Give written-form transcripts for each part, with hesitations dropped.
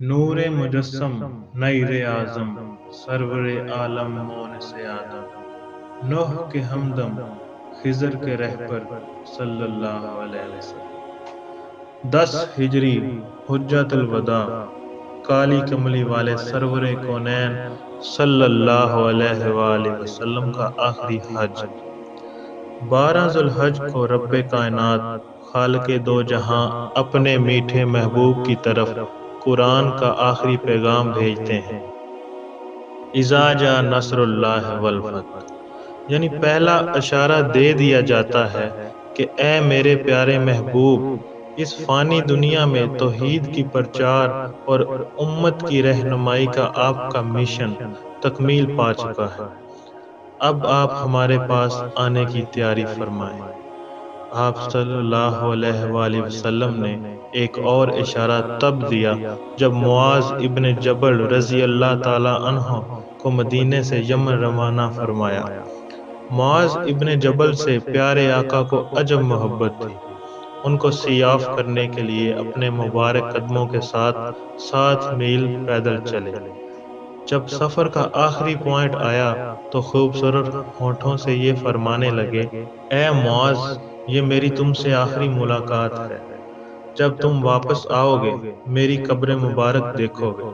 نور مجسم نیر اعظم سرور عالم مون سے آدم نوح کے ہمدم خضر کے رہبر صلی اللہ علیہ وسلم 10 ہجری حجت الوداع کالی کملی والے سرور کونین صلی اللہ علیہ وآلہ وسلم کا آخری حج 12 ذوالحج کو رب کائنات خالق دو جہاں اپنے میٹھے محبوب کی طرف قرآن کا آخری پیغام بھیجتے ہیں۔ اذا جاء نصر اللہ والفتح، یعنی پہلا اشارہ دے دیا جاتا ہے کہ اے میرے پیارے محبوب، اس فانی دنیا میں توحید کی پرچار اور امت کی رہنمائی کا آپ کا مشن تکمیل پا چکا ہے۔ اب آپ ہمارے پاس آنے کی تیاری فرمائیں۔ آپ صلی اللہ علیہ وآلہ وسلم نے ایک اور اشارہ تب دیا جب معاذ ابن جبل رضی اللہ تعالی عنہ کو مدینے سے یمن روانہ فرمایا۔ معاذ ابن جبل سے پیارے آقا کو عجب محبت تھی۔ ان کو سیاف کرنے کے لیے اپنے مبارک قدموں کے ساتھ 7 میل پیدل چلے۔ جب سفر کا آخری پوائنٹ آیا تو خوبصورت ہونٹوں سے یہ فرمانے لگے، اے معاذ، یہ میری تم سے آخری ملاقات ہے۔ جب تم واپس آؤ گے میری قبر مبارک دیکھو گے،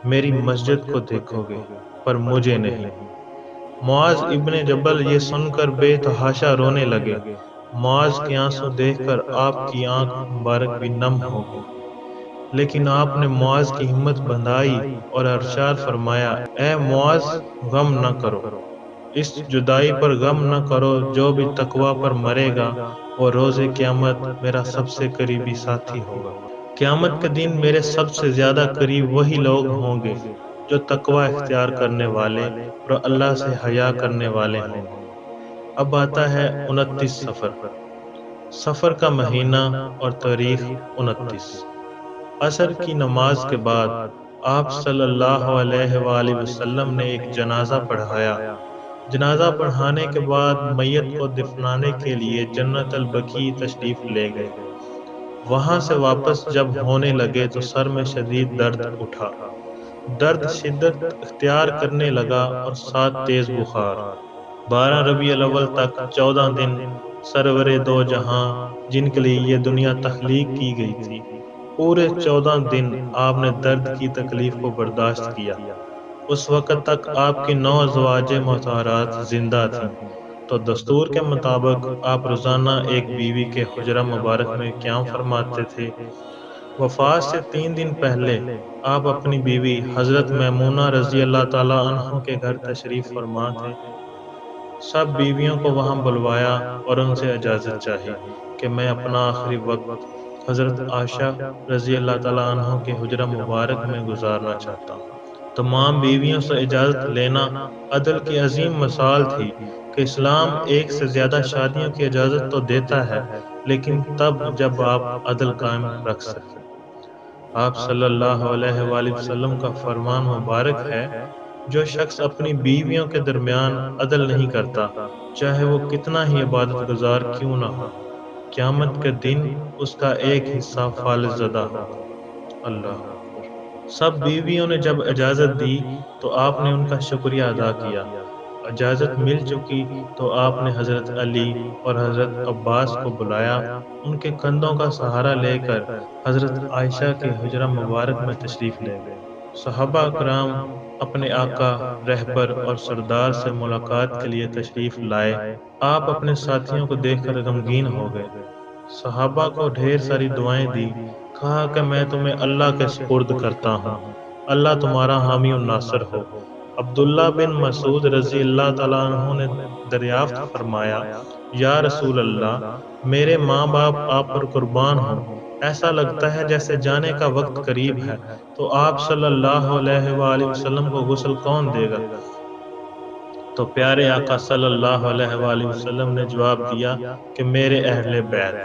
میری مسجد کو دیکھو گے، پر مجھے نہیں۔ معاذ ابن جبل یہ سن کر بے تحاشا رونے لگے۔ معاذ کے آنسو دیکھ کر آپ کی آنکھ مبارک بھی نم ہو گئی، لیکن آپ نے معاذ کی ہمت بندھائی اور ارشاد فرمایا، اے معاذ، غم نہ کرو، اس جدائی پر غم نہ کرو، جو بھی تقوی پر مرے گا وہ روز قیامت میرا سب سے قریبی ساتھی ہوگا۔ قیامت کے دن میرے سب سے زیادہ قریب وہی لوگ ہوں گے جو تقوی اختیار کرنے والے اور اللہ سے حیا کرنے والے ہوں گے۔ اب آتا ہے 29 سفر۔ سفر کا مہینہ اور تاریخ 29۔ عصر کی نماز کے بعد آپ صلی اللہ علیہ وآلہ وسلم نے ایک جنازہ پڑھایا۔ جنازہ پڑھانے کے بعد میت کو دفنانے کے لیے جنت البقیع تشریف لے گئے۔ وہاں سے واپس جب ہونے لگے تو سر میں شدید درد اٹھا۔ درد شدت اختیار کرنے لگا اور ساتھ تیز بخار۔ 12 ربیع الاول تک 14 دن سرور دو جہاں جن کے لیے یہ دنیا تخلیق کی گئی تھی، پورے 14 دن آپ نے درد کی تکلیف کو برداشت کیا۔ اس وقت تک آپ کی 9 ازواج مطہرات زندہ تھیں، تو دستور کے مطابق آپ روزانہ ایک بیوی کے حجرہ مبارک میں قیام فرماتے تھے۔ وفات سے 3 دن پہلے آپ اپنی بیوی حضرت میمونہ رضی اللہ تعالیٰ عنہ کے گھر تشریف فرما تھے۔ سب بیویوں کو وہاں بلوایا اور ان سے اجازت چاہی کہ میں اپنا آخری وقت حضرت عائشہ رضی اللہ تعالیٰ عنہ کے حجرہ مبارک میں گزارنا چاہتا ہوں۔ تمام بیویوں سے اجازت لینا عدل کی عظیم مثال تھی کہ اسلام ایک سے زیادہ شادیوں کی اجازت تو دیتا ہے، لیکن تب جب آپ عدل قائم رکھ سکیں۔ آپ صلی اللہ علیہ وآلہ وسلم کا فرمان مبارک ہے، جو شخص اپنی بیویوں کے درمیان عدل نہیں کرتا، چاہے وہ کتنا ہی عبادت گزار کیوں نہ ہو، قیامت کے دن اس کا ایک حصہ فالج زدہ ہوگا۔ اللہ اکبر۔ سب بیویوں نے جب اجازت دی تو آپ نے ان کا شکریہ ادا کیا۔ اجازت مل چکی تو آپ نے حضرت علی اور حضرت عباس کو بلایا۔ ان کے کندھوں کا سہارا لے کر حضرت عائشہ کے حجرہ مبارک میں تشریف لے گئے۔ صحابہ کرام اپنے آقا، رہبر اور سردار سے ملاقات کے لیے تشریف لائے۔ آپ اپنے ساتھیوں کو دیکھ کر غمگین ہو گئے۔ صحابہ کو ڈھیر ساری دعائیں دی، کہا کہ میں تمہیں اللہ کے سپرد کرتا ہوں، اللہ تمہارا حامی و ناصر ہو۔ عبداللہ بن مسعود رضی اللہ تعالیٰ عنہ نے دریافت فرمایا، یا رسول اللہ، میرے ماں باپ آپ پر قربان ہوں، ایسا لگتا ہے جیسے جانے کا وقت قریب ہے، تو آپ صلی اللہ علیہ وآلہ وسلم کو غسل کون دے گا؟ تو پیارے آقا صلی اللہ علیہ وآلہ وسلم نے جواب دیا کہ میرے اہل بیت۔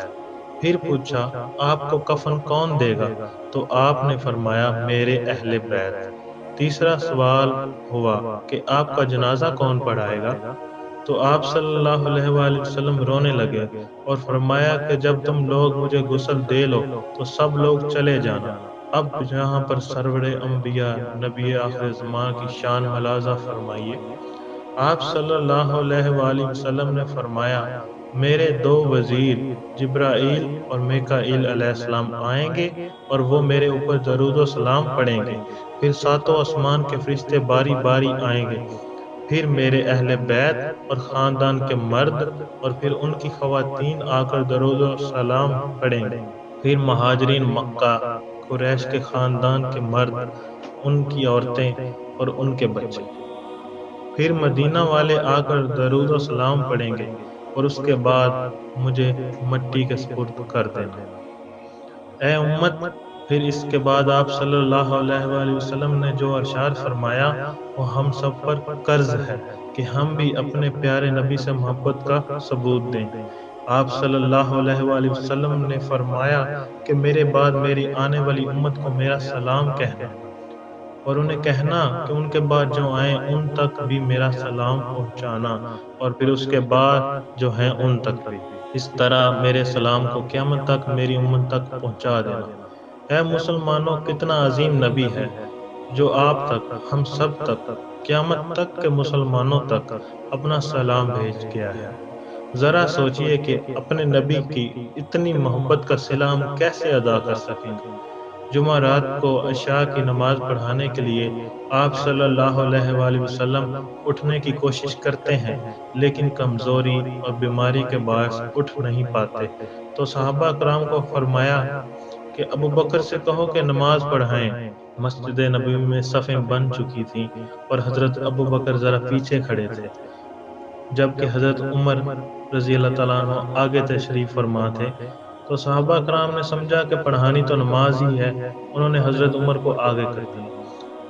پھر پوچھا، آپ کو کفن کون دے گا؟ تو آپ نے فرمایا، میرے اہل بیت۔ تیسرا سوال ہوا کہ آپ کا جنازہ کون پڑھائے گا؟ تو آپ صلی اللہ علیہ وآلہ وسلم رونے لگے اور فرمایا کہ جب تم لوگ مجھے غسل دے لو تو سب لوگ چلے جانا، اب یہاں پر سرور انبیاء نبی آخر زمان کی شان ملاحظہ فرمائیے۔ آپ صلی اللہ علیہ وآلہ وسلم نے فرمایا، میرے دو وزیر جبرائیل اور میکائیل علیہ السلام آئیں گے اور وہ میرے اوپر درود و سلام پڑھیں گے، پھر ساتوں آسمان کے فرشتے باری باری آئیں گے، پھر میرے اہل بیت اور خاندان کے مرد اور پھر ان کی خواتین آ کر درود و سلام پڑھیں گے، پھر مہاجرین مکہ قریش کے خاندان کے مرد، ان کی عورتیں اور ان کے بچے، پھر مدینہ والے آ کر درود و سلام پڑھیں گے اور اس کے بعد مجھے مٹی کے سپرد کر دینا۔ اے امت، پھر اس کے بعد آپ صلی اللہ علیہ وآلہ وسلم نے جو ارشاد فرمایا وہ ہم سب پر قرض ہے کہ ہم بھی اپنے پیارے نبی سے محبت کا ثبوت دیں۔ آپ صلی اللہ علیہ وآلہ وسلم نے فرمایا کہ میرے بعد میری آنے والی امت کو میرا سلام کہنا، اور انہیں کہنا کہ ان کے بعد جو آئیں ان تک بھی میرا سلام پہنچانا، اور پھر اس کے بعد جو ہیں ان تک بھی، اس طرح میرے سلام کو قیامت تک میری امت تک پہنچا دینا۔ اے مسلمانوں، کتنا عظیم نبی ہے جو آپ تک، ہم سب تک، قیامت تک کے مسلمانوں تک اپنا سلام بھیج گیا ہے۔ ذرا سوچئے کہ اپنے نبی کی اتنی محبت کا صلہ ہم کیسے ادا کر سکیں گے۔ جمعہ رات کو عشاء کی نماز پڑھانے کے لیے آپ صلی اللہ علیہ وآلہ وسلم اٹھنے کی کوشش کرتے ہیں، لیکن کمزوری اور بیماری کے باعث اٹھ نہیں پاتے، تو صحابہ کرام کو فرمایا کہ ابو بکر سے کہو کہ نماز پڑھائیں۔ مسجد نبوی میں صفیں بن چکی تھیں اور حضرت ابو بکر ذرا پیچھے کھڑے تھے، جبکہ حضرت عمر رضی اللہ تعالیٰ عنہ آگے تشریف فرما تھے۔ تو صحابہ کرام نے سمجھا کہ پڑھانی تو نماز ہی ہے، انہوں نے حضرت عمر کو آگے کر دیا۔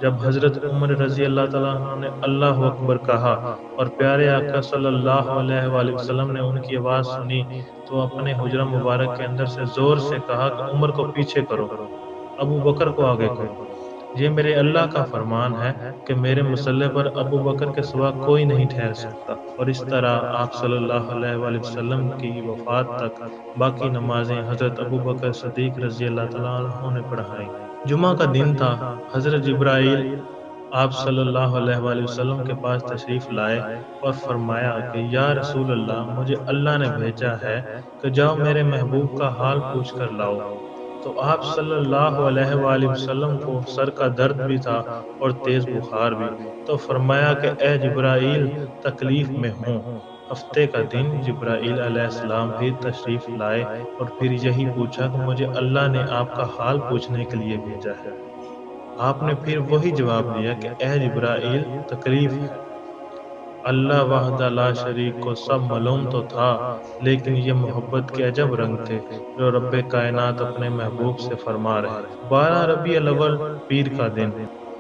جب حضرت عمر رضی اللہ تعالیٰ عنہ نے اللہ اکبر کہا اور پیارے آقا صلی اللہ علیہ وآلہ وسلم نے ان کی آواز سنی تو اپنے حجرہ مبارک کے اندر سے زور سے کہا کہ عمر کو پیچھے کرو، ابو بکر کو آگے کرو۔ یہ میرے اللہ کا فرمان ہے کہ میرے مصلی پر ابو بکر کے سوا کوئی نہیں ٹھہر سکتا، اور اس طرح آپ صلی اللہ علیہ وآلہ وسلم کی وفات تک باقی نمازیں حضرت ابو بکر صدیق رضی اللہ تعالیٰ عنہ نے پڑھائیں۔ جمعہ کا دن تھا، حضرت جبرائیل آپ صلی اللہ علیہ وآلہ وسلم کے پاس تشریف لائے اور فرمایا کہ یا رسول اللہ، مجھے اللہ نے بھیجا ہے کہ جاؤ میرے محبوب کا حال پوچھ کر لاؤ۔ تو آپ صلی اللہ علیہ وآلہ وسلم کو سر کا درد بھی تھا اور تیز بخار بھی، تو فرمایا کہ اے جبرائیل، تکلیف میں ہوں۔ ہفتے کا دن جبرائیل علیہ السلام بھی تشریف لائے اور پھر یہی پوچھا کہ مجھے اللہ نے آپ کا حال پوچھنے کے لیے بھیجا ہے۔ آپ نے پھر وہی جواب دیا کہ اے جبرائیل، تکلیف ہے۔ اللہ وحدہ لا شریک کو سب معلوم تو تھا، لیکن یہ محبت کے عجب رنگ تھے جو رب کائنات اپنے محبوب سے فرما رہے تھے۔ 12 ربیع الاول پیر کا دن،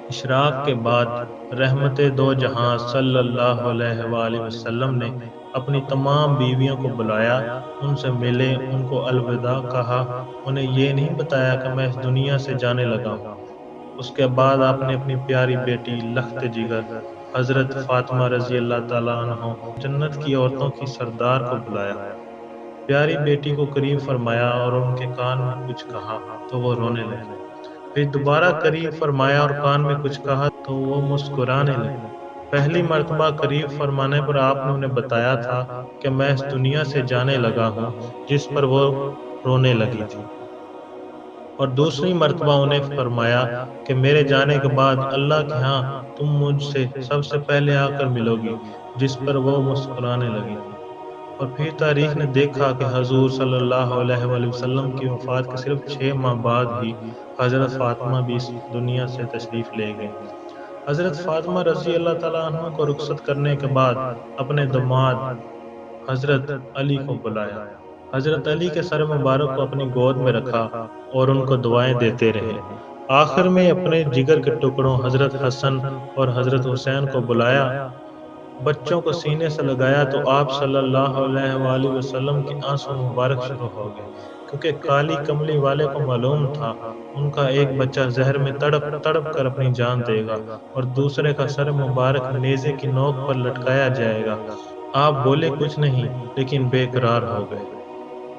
اشراق کے بعد رحمت دو جہاں صلی اللہ علیہ وآلہ وسلم نے اپنی تمام بیویوں کو بلایا، ان سے ملے، ان کو الوداع کہا، انہیں یہ نہیں بتایا کہ میں اس دنیا سے جانے لگا ہوں۔ اس کے بعد آپ نے اپنی پیاری بیٹی لخت جگر حضرت فاطمہ رضی اللہ تعالیٰ عنہ، جنت کی عورتوں کی سردار کو بلایا، پیاری بیٹی کو قریب فرمایا اور ان کے کان میں کچھ کہا تو وہ رونے لگی، پھر دوبارہ قریب فرمایا اور کان میں کچھ کہا تو وہ مسکرانے لگی۔ پہلی مرتبہ قریب فرمانے پر آپ نے انہیں بتایا تھا کہ میں اس دنیا سے جانے لگا ہوں، جس پر وہ رونے لگی تھی، اور دوسری مرتبہ انہیں فرمایا کہ میرے جانے کے بعد اللہ کے ہاں تم مجھ سے سب سے پہلے آ کر ملو گی، جس پر وہ مسکرانے لگی تھی۔ اور پھر تاریخ نے دیکھا کہ حضور صلی اللہ علیہ وآلہ وسلم کی وفات کے صرف 6 ماہ بعد ہی حضرت فاطمہ بھی اس دنیا سے تشریف لے گئیں۔ حضرت فاطمہ رضی اللہ تعالیٰ عنہ کو رخصت کرنے کے بعد اپنے داماد حضرت علی کو بلایا، حضرت علی کے سر مبارک کو اپنی گود میں رکھا اور ان کو دعائیں دیتے رہے۔ آخر میں اپنے جگر کے ٹکڑوں حضرت حسن اور حضرت حسین کو بلایا، بچوں کو سینے سے لگایا تو آپ صلی اللہ علیہ وآلہ وسلم کی آنسو مبارک شروع ہو گئے، کیونکہ کالی کملی والے کو معلوم تھا ان کا ایک بچہ زہر میں تڑپ تڑپ کر اپنی جان دے گا اور دوسرے کا سر مبارک نیزے کی نوک پر لٹکایا جائے گا۔ آپ بولے کچھ نہیں لیکن بے قرار ہو گئے۔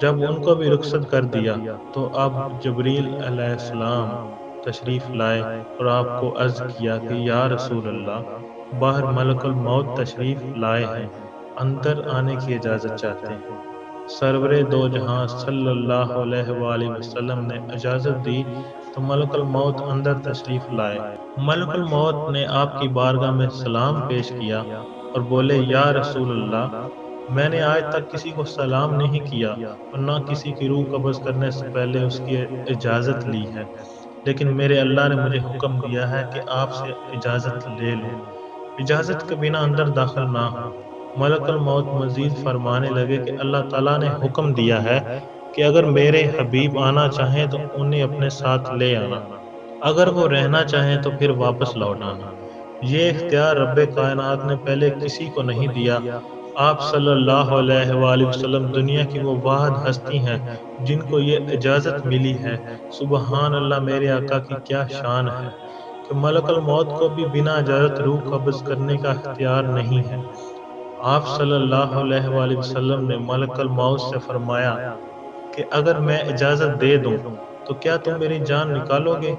جب ان کو بھی رخصت کر دیا تو اب جبریل علیہ السلام تشریف لائے اور آپ کو عرض کیا کہ یا رسول اللہ، باہر ملک الموت تشریف لائے ہیں، اندر آنے کی اجازت چاہتے ہیں۔ سرور دو جہاں صلی اللہ علیہ وآلہ وسلم نے اجازت دی تو ملک الموت اندر تشریف لائے۔ ملک الموت نے آپ کی بارگاہ میں سلام پیش کیا اور بولے یا رسول اللہ، میں نے آج تک کسی کو سلام نہیں کیا اور نہ کسی کی روح قبض کرنے سے پہلے اس کی اجازت لی ہے، لیکن میرے اللہ نے مجھے حکم دیا ہے کہ آپ سے اجازت لے لوں، اجازت کے بنا اندر داخل نہ ہوں۔ ملک الموت مزید فرمانے لگے کہ اللہ تعالیٰ نے حکم دیا ہے کہ اگر میرے حبیب آنا چاہیں تو انہیں اپنے ساتھ لے آنا، اگر وہ رہنا چاہیں تو پھر واپس لوٹ آنا۔ یہ اختیار رب کائنات نے پہلے کسی کو نہیں دیا۔ آپ صلی اللہ علیہ وآلہ وسلم دنیا کی وہ واحد ہستی ہیں جن کو یہ اجازت ملی ہے۔ سبحان اللہ، میرے آقا کی کیا شان ہے کہ ملک الموت کو بھی بنا اجازت روح قبض کرنے کا اختیار نہیں ہے۔ آپ صلی اللہ علیہ وآلہ وسلم نے ملک الموت سے فرمایا کہ اگر میں اجازت دے دوں تو کیا تم میری جان نکالو گے؟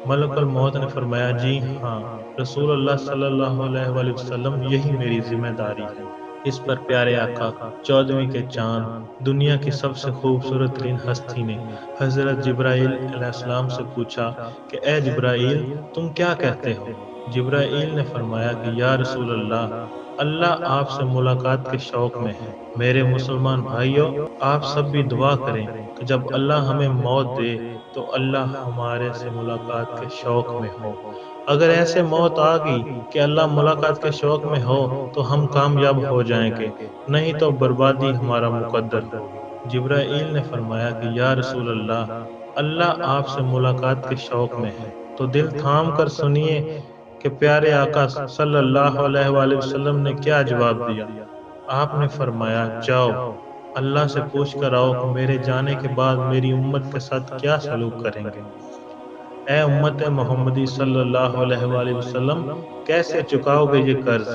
ملک الموت نے فرمایا جی ہاں رسول اللہ صلی اللہ علیہ وآلہ وسلم، یہی میری ذمہ داری ہے۔ اس پر پیارے آقا 14ویں کے چاند، دنیا کی سب سے خوبصورت ترین ہستی نے حضرت جبرائیل علیہ السلام سے پوچھا کہ اے جبرائیل، تم کیا کہتے ہو؟ جبرائیل نے فرمایا کہ یا رسول اللہ، اللہ آپ سے ملاقات کے شوق میں ہے۔ میرے مسلمان بھائیوں، آپ سب بھی دعا کریں کہ جب اللہ ہمیں موت دے تو اللہ ہمارے سے ملاقات کے شوق میں ہو۔ اگر ایسے موت آ گئی کہ اللہ ملاقات کے شوق میں ہو تو ہم کامیاب ہو جائیں گے، نہیں تو بربادی ہمارا مقدر ہوگی۔ جبرائیل نے فرمایا کہ یا رسول اللہ، اللہ آپ سے ملاقات کے شوق میں ہے، تو دل تھام کر سنیے کہ پیارے آقا صلی اللہ علیہ وآلہ وسلم نے کیا جواب دیا۔ آپ نے فرمایا جاؤ، اللہ سے پوچھ کر آؤ کہ میرے جانے کے بعد میری امت کے ساتھ کیا سلوک کریں گے۔ اے امت محمدی صلی اللہ علیہ وآلہ وسلم، کیسے چکاؤ گے یہ قرض؟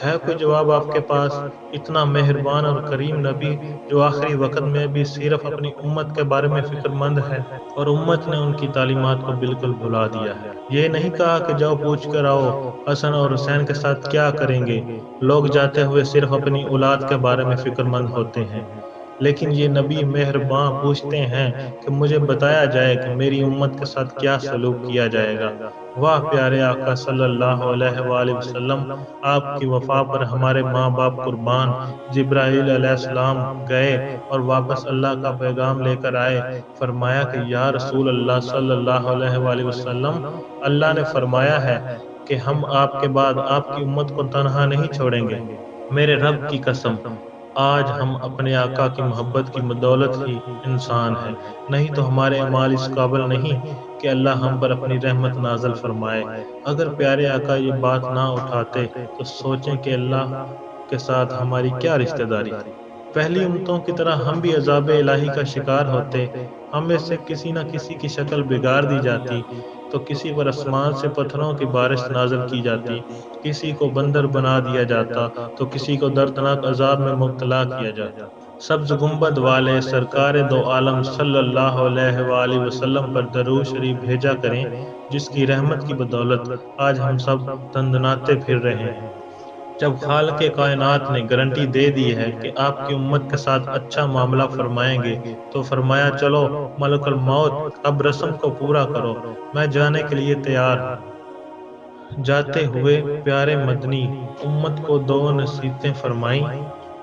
ہے کوئی جواب آپ کے پاس؟ اتنا مہربان اور کریم نبی جو آخری وقت میں بھی صرف اپنی امت کے بارے میں فکر مند ہے، اور امت نے ان کی تعلیمات کو بالکل بھلا دیا ہے۔ یہ نہیں کہا کہ جاؤ پوچھ کر آؤ حسن اور حسین کے ساتھ کیا کریں گے۔ لوگ جاتے ہوئے صرف اپنی اولاد کے بارے میں فکر مند ہوتے ہیں، لیکن یہ نبی مہرباں پوچھتے ہیں کہ مجھے بتایا جائے کہ میری امت کے ساتھ کیا سلوک کیا جائے گا۔ واہ پیارے آقا صلی اللہ علیہ وآلہ وسلم، آپ کی وفا پر ہمارے ماں باپ قربان۔ جبرائیل علیہ السلام گئے اور واپس اللہ کا پیغام لے کر آئے۔ فرمایا کہ یا رسول اللہ صلی اللہ علیہ وآلہ وسلم، اللہ نے فرمایا ہے کہ ہم آپ کے بعد آپ کی امت کو تنہا نہیں چھوڑیں گے۔ میرے رب کی قسم، آج ہم اپنے آقا کی محبت کی بدولت ہی انسان ہیں، نہیں تو ہمارے اعمال اس قابل نہیں کہ اللہ ہم پر اپنی رحمت نازل فرمائے۔ اگر پیارے آقا یہ بات نہ اٹھاتے تو سوچیں کہ اللہ کے ساتھ ہماری کیا رشتہ داری تھی۔ پہلی امتوں کی طرح ہم بھی عذاب الہی کا شکار ہوتے، ہم میں سے کسی نہ کسی کی شکل بگاڑ دی جاتی، تو کسی پر آسمان سے پتھروں کی بارش نازل کی جاتی، کسی کو بندر بنا دیا جاتا تو کسی کو دردناک عذاب میں مبتلا کیا جاتا۔ سبز گنبد والے سرکار دو عالم صلی اللہ علیہ وآلہ وسلم پر درود شریف بھیجا کریں، جس کی رحمت کی بدولت آج ہم سب تندناتے پھر رہے ہیں۔ جب خالق کائنات نے گارنٹی دے دی ہے کہ آپ کی امت کے ساتھ اچھا معاملہ فرمائیں گے، تو فرمایا چلو ملک الموت، اب رسم کو پورا کرو، میں جانے کے لیے تیار ہوں۔ جاتے ہوئے پیارے مدنی امت کو دو نصیحتیں فرمائیں۔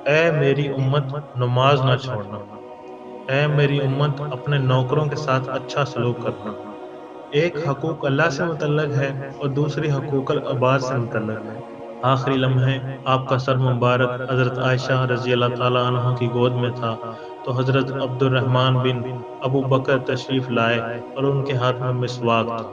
اے میری امت، نماز نہ چھوڑنا۔ اے میری امت، اپنے نوکروں کے ساتھ اچھا سلوک کرنا۔ ایک حقوق اللہ سے متعلق ہے اور دوسری حقوق العباد سے متعلق ہے۔ آخری لمحے آپ کا سر مبارک حضرت عائشہ رضی اللہ تعالیٰ عنہ کی گود میں تھا تو حضرت عبد الرحمن بن ابو بکر تشریف لائے اور ان کے ہاتھ میں مسواک تھا۔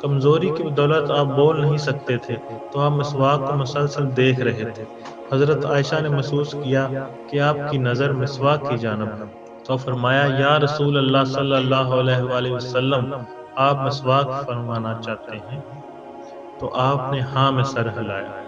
کمزوری کی بدولت آپ بول نہیں سکتے تھے تو آپ مسواک کو مسلسل دیکھ رہے تھے۔ حضرت عائشہ نے محسوس کیا کہ آپ کی نظر مسواک کی جانب ہے، تو فرمایا یا رسول اللہ صلی اللہ علیہ وآلہ وسلم، آپ مسواک فرمانا چاہتے ہیں؟ تو آپ نے ہاں میں سر ہلایا۔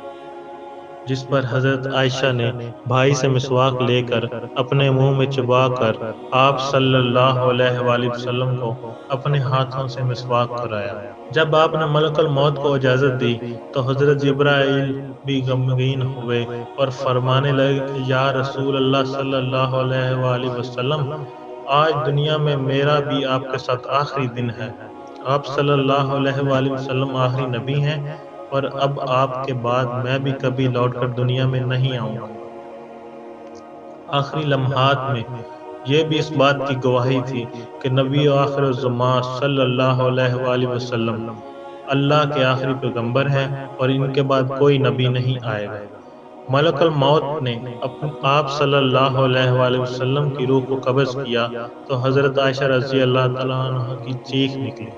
جس پر حضرت عائشہ نے بھائی سے مسواک لے کر اپنے منہ میں چبا کر آپ صلی اللہ علیہ وآلہ وسلم کو اپنے ہاتھوں سے مسواک کرایا۔ جب آپ نے ملک الموت کو اجازت دی تو حضرت جبرائیل بھی غمگین ہوئے اور فرمانے لگے کہ یا رسول اللہ صلی اللہ علیہ وآلہ وسلم، آج دنیا میں میرا بھی آپ کے ساتھ آخری دن ہے۔ آپ صلی اللہ علیہ وآلہ وسلم آخری نبی ہیں اور اب آپ کے بعد میں بھی کبھی لوٹ کر دنیا میں نہیں آؤں گا۔ آخری لمحات میں یہ بھی اس بات کی گواہی تھی کہ نبی آخر الزمان صلی اللہ علیہ وآلہ وسلم اللہ کے آخری پیغمبر ہیں اور ان کے بعد کوئی نبی نہیں آئے گا۔ ملک الموت نے آپ صلی اللہ علیہ وآلہ وسلم کی روح کو قبض کیا تو حضرت عائشہ رضی اللہ تعالیٰ عنہ کی چیخ نکلی۔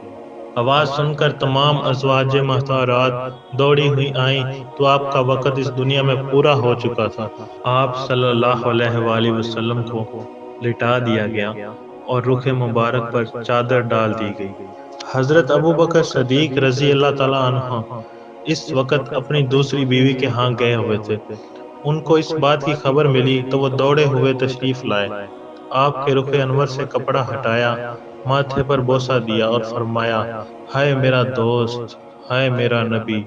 آواز سن کر تمام ازواج مطہرات دوڑی ہوئی آئیں تو آپ کا وقت اس دنیا میں پورا ہو چکا تھا۔ آپ صلی اللہ علیہ وآلہ وسلم کو لٹا دیا گیا اور رخ مبارک پر چادر ڈال دی گئی۔ حضرت ابوبکر صدیق رضی اللہ تعالیٰ عنہ اس وقت اپنی دوسری بیوی کے ہاں گئے ہوئے تھے۔ ان کو اس بات کی خبر ملی تو وہ دوڑے ہوئے تشریف لائے۔ آپ کے رخ انور سے کپڑا ہٹایا، ماتھے پر بوسہ دیا اور فرمایا، ہائے میرا دوست، ہائے میرا نبی،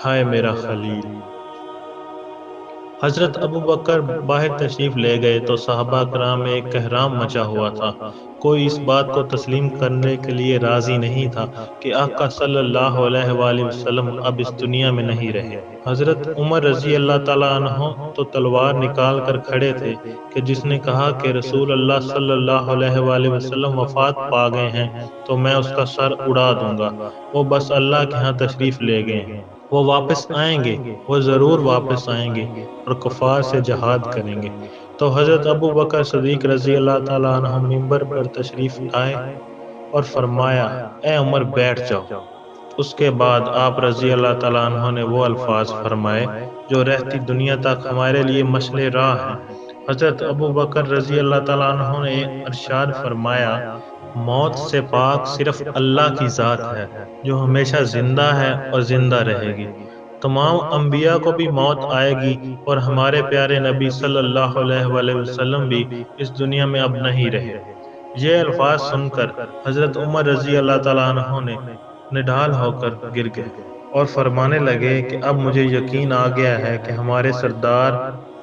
ہائے میرا خلیل۔ حضرت ابوبکر باہر تشریف لے گئے تو صحابہ کرام میں ایک کہرام مچا ہوا تھا۔ کوئی اس بات کو تسلیم کرنے کے لیے راضی نہیں تھا کہ آقا صلی اللہ علیہ وآلہ وسلم اب اس دنیا میں نہیں رہے۔ حضرت عمر رضی اللہ تعالیٰ عنہ تو تلوار نکال کر کھڑے تھے کہ جس نے کہا کہ رسول اللہ صلی اللہ علیہ وآلہ وسلم وفات پا گئے ہیں تو میں اس کا سر اڑا دوں گا، وہ بس اللہ کے ہاں تشریف لے گئے ہیں، وہ واپس آئیں گے، وہ ضرور واپس آئیں گے اور کفار سے جہاد کریں گے۔ تو حضرت ابوبکر صدیق رضی اللہ تعالیٰ عنہ منبر پر تشریف لائے اور فرمایا، اے عمر بیٹھ جاؤ۔ اس کے بعد آپ رضی اللہ تعالیٰ عنہ نے وہ الفاظ فرمائے جو رہتی دنیا تک ہمارے لیے مشعل راہ ہیں۔ حضرت ابوبکر رضی اللہ تعالیٰ عنہ نے ارشاد فرمایا، موت سے پاک صرف اللہ کی ذات ہے جو ہمیشہ زندہ ہے اور زندہ رہے گی۔ تمام انبیاء کو بھی موت آئے گی اور ہمارے پیارے نبی صلی اللہ علیہ وآلہ وسلم بھی اس دنیا میں اب نہیں رہے۔ یہ الفاظ سن کر حضرت عمر رضی اللہ تعالیٰ عنہ نے نڈال ہو کر گر گئے اور فرمانے لگے کہ اب مجھے یقین آ گیا ہے کہ ہمارے سردار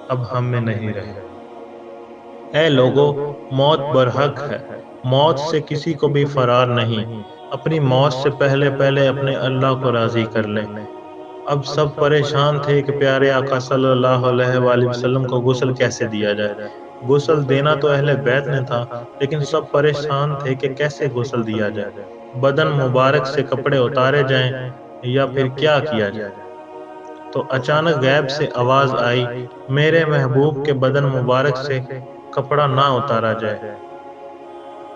اب ہم میں نہیں رہے۔ اے لوگو، موت برحق ہے، موت سے کسی کو بھی فرار نہیں۔ اپنی موت سے پہلے اپنے اللہ کو راضی کر لیں۔ اب سب پریشان تھے کہ پیارے آقا صلی اللہ علیہ وآلہ وسلم کو غسل کیسے دیا جائے۔ غسل دینا تو اہل بیت نے تھا، لیکن سب پریشان تھے کہ کیسے غسل دیا جائے، بدن مبارک سے کپڑے اتارے جائیں یا پھر کیا کیا جائے۔ تو اچانک غیب سے آواز آئی، میرے محبوب کے بدن مبارک سے کپڑا نہ اتارا جائے۔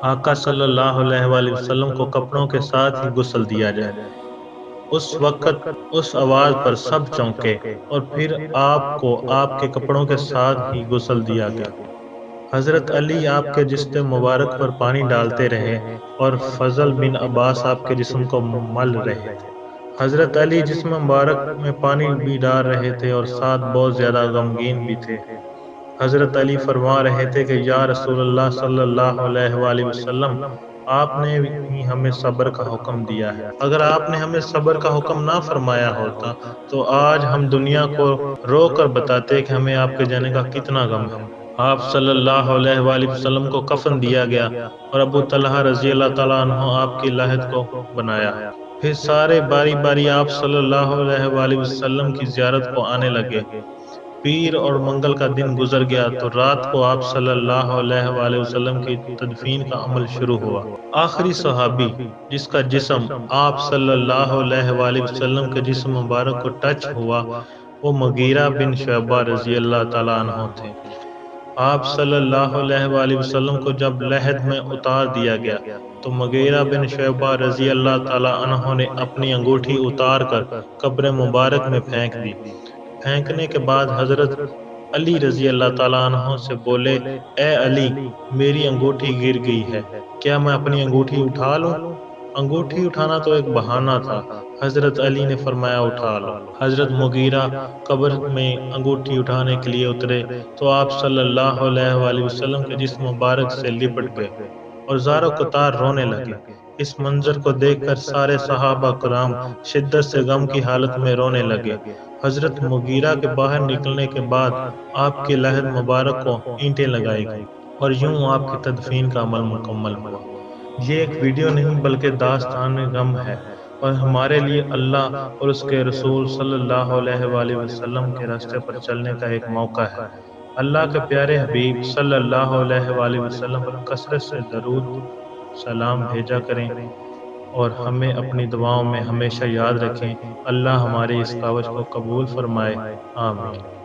آقا صلی اللہ علیہ وآلہ وسلم کو کپڑوں کے ساتھ ہی غسل دیا جائے۔ اس وقت اس آواز پر سب چونکے اور پھر آپ کو آپ کے کپڑوں کے ساتھ ہی غسل دیا گیا۔ حضرت علی آپ کے جسم مبارک پر پانی ڈالتے رہے اور فضل بن عباس آپ کے جسم کو مل رہے تھے۔ حضرت علی جسم مبارک میں پانی بھی ڈال رہے تھے اور ساتھ بہت زیادہ غمگین بھی تھے۔ حضرت علی فرما رہے تھے کہ یا رسول اللہ صلی اللہ علیہ وآلہ وسلم، آپ نے بھی ہمیں صبر کا حکم دیا ہے، اگر آپ نے ہمیں صبر کا حکم نہ فرمایا ہوتا تو آج ہم دنیا کو رو کر بتاتے کہ ہمیں آپ کے جانے کا کتنا غم ہے۔ آپ صلی اللہ علیہ وآلہ وسلم کو کفن دیا گیا اور ابو طلحہ رضی اللہ تعالیٰ عنہ آپ کی لاحد کو بنایا۔ پھر سارے باری باری آپ صلی اللہ علیہ وآلہ وسلم کی زیارت کو آنے لگے۔ پیر اور منگل کا دن گزر گیا تو رات کو آپ صلی اللہ علیہ وآلہ وسلم کی تدفین کا عمل شروع ہوا۔ آخری صحابی جس کا جسم آپ صلی اللہ علیہ وآلہ وسلم کے جسم مبارک کو ٹچ ہوا وہ مغیرہ بن شعبہ رضی اللہ تعالیٰ عنہ تھے۔ آپ صلی اللہ علیہ وآلہ وسلم کو جب لحد میں اتار دیا گیا تو مغیرہ بن شعبہ رضی اللہ تعالیٰ عنہ نے اپنی انگوٹھی اتار کر قبر مبارک میں پھینک دی۔ پھینکنے کے بعد حضرت علی رضی اللہ تعالیٰ عنہ سے بولے، اے علی، میری انگوٹھی گر گئی ہے، کیا میں اپنی انگوٹھی اٹھا لوں؟ انگوٹھی اٹھانا تو ایک بہانہ تھا۔ حضرت علی نے فرمایا اٹھا لو۔ حضرت مغیرہ قبر میں انگوٹھی اٹھانے کے لیے اترے تو آپ صلی اللہ علیہ وآلہ وسلم کے جسم مبارک سے لپٹ گئے اور زار و قطار رونے لگے۔ اس منظر کو دیکھ کر سارے صحابہ کرام شدت سے غم کی حالت میں رونے لگے۔ حضرت مغیرہ کے باہر نکلنے کے بعد آپ کے لحد مبارک کو اینٹیں لگائی گئیں اور یوں آپ کی تدفین کا عمل مکمل ہوا۔ یہ ایک ویڈیو نہیں بلکہ داستان غم ہے اور ہمارے لیے اللہ اور اس کے رسول صلی اللہ علیہ وآلہ وسلم کے راستے پر چلنے کا ایک موقع ہے۔ اللہ کے پیارے حبیب صلی اللہ علیہ وآلہ وسلم پر کثرت سے درود سلام بھیجا کریں اور ہمیں اپنی دعاؤں میں ہمیشہ یاد رکھیں۔ اللہ ہماری اس کاوش کو قبول فرمائے، آمین۔